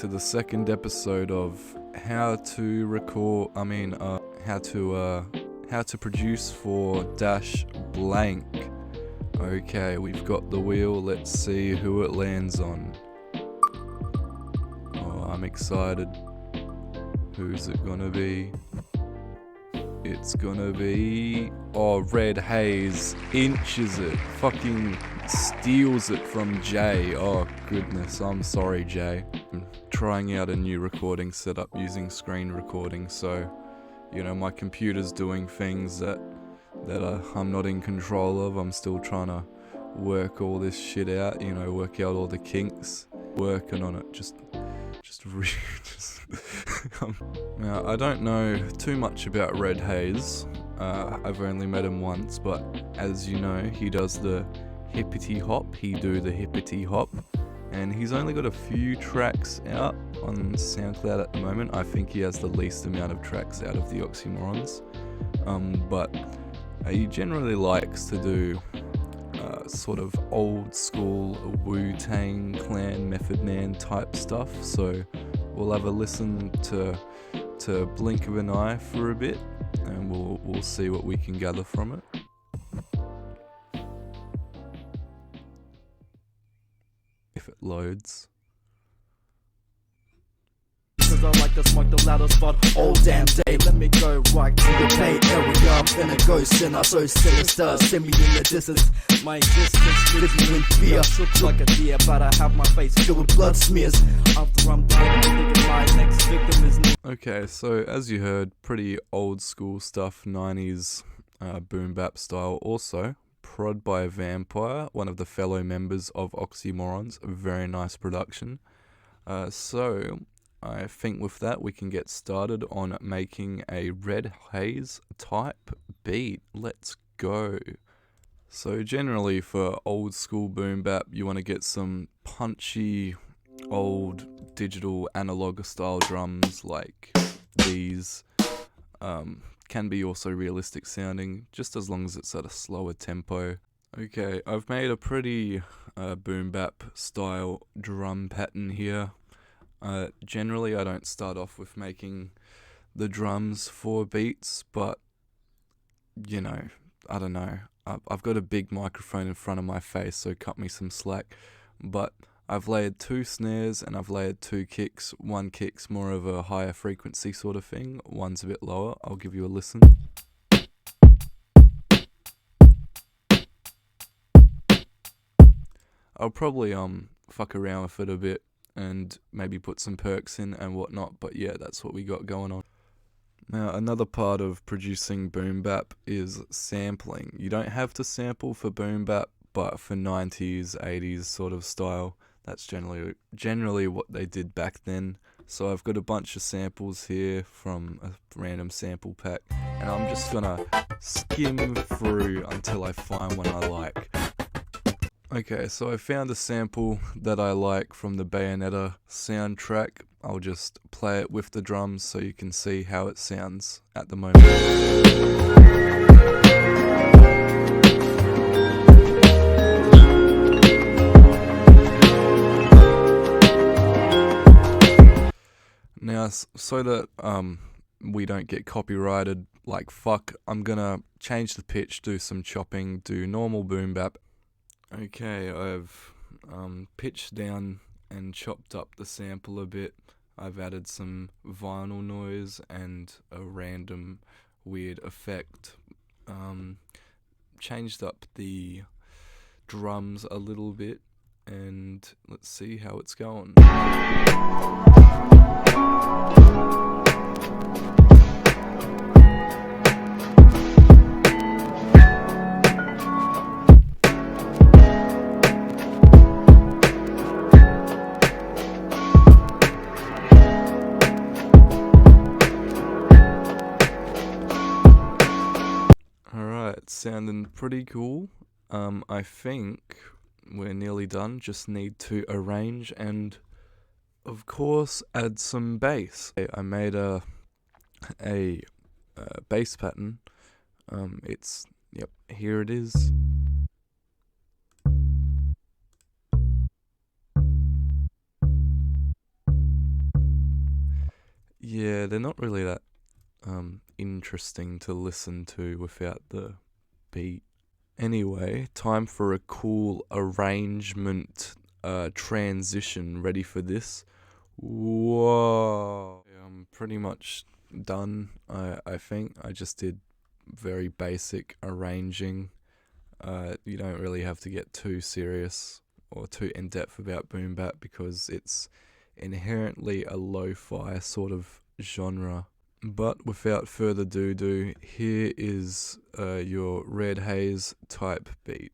to the second episode of how to produce for dash blank. Okay, we've got the wheel, let's see who it lands on. Oh, I'm excited. Who's it gonna be? It's gonna be... oh, Red Haze inches it, fucking steals it from Jay. Oh goodness, I'm sorry Jay. I'm trying out a new recording setup using screen recording, so you know, my computer's doing things that I'm not in control of. I'm still trying to work all this shit out, you know, work out all the kinks. Working on it, just now, I don't know too much about Red Haze. I've only met him once, but as you know, he does the hippity hop. And he's only got a few tracks out on Soundcloud at the moment. I think he has the least amount of tracks out of the Oxymorons. But he generally likes to do sort of old school Wu-Tang Clan, Method Man type stuff. So we'll have a listen to Blink of an Eye for a bit, and we'll see what we can gather from it. If it loads. Cause I like to smoke the loudest spot all damn day. Let me go right to the Bay Area. I'm gonna go sinner, so sinister. Send me in the distance. My existence lives me in fear. Shook like a deer, but I have my face filled with blood smears. After I'm done, I'm thinking my next victim is me. Okay, so as you heard, pretty old school stuff, 90s boom bap style. Also, Prod by Vampire, one of the fellow members of Oxymorons. Very nice production. So I think with that we can get started on making a Red Haze type beat. Let's go. So generally for old school boom bap, you want to get some punchy old digital analog style drums like these. Can be also realistic sounding, just as long as it's at a slower tempo. Okay, I've made a pretty boom bap style drum pattern here. Generally I don't start off with making the drums for beats, but you know, I don't know. I've got a big microphone in front of my face, so cut me some slack. But I've layered 2 snares and I've layered 2 kicks. One kick's more of a higher frequency sort of thing, one's a bit lower. I'll give you a listen. I'll probably fuck around with it a bit and maybe put some perks in and whatnot, but yeah, that's what we got going on. Now, another part of producing boom bap is sampling. You don't have to sample for boom bap, but for 90s, 80s sort of style, that's generally what they did back then. So I've got a bunch of samples here from a random sample pack, and I'm just gonna skim through until I find one I like. Okay, so I found a sample that I like from the Bayonetta soundtrack. I'll just play it with the drums so you can see how it sounds at the moment. Now, so that we don't get copyrighted like fuck, I'm gonna change the pitch, do some chopping, do normal boom bap. Okay, I've pitched down and chopped up the sample a bit. I've added some vinyl noise and a random weird effect. Changed up the drums a little bit, and let's see how it's going. Sounding pretty cool. I think we're nearly done. Just need to arrange and, of course, add some bass. I made a bass pattern. Here it is. Yeah, they're not really that interesting to listen to without the beat. Anyway, time for a cool arrangement transition. Ready for this? Whoa. Yeah, I'm pretty much done, I think. I just did very basic arranging. You don't really have to get too serious or too in-depth about boom bap because it's inherently a lo-fi sort of genre. But without further ado, here is your Red Haze type beat.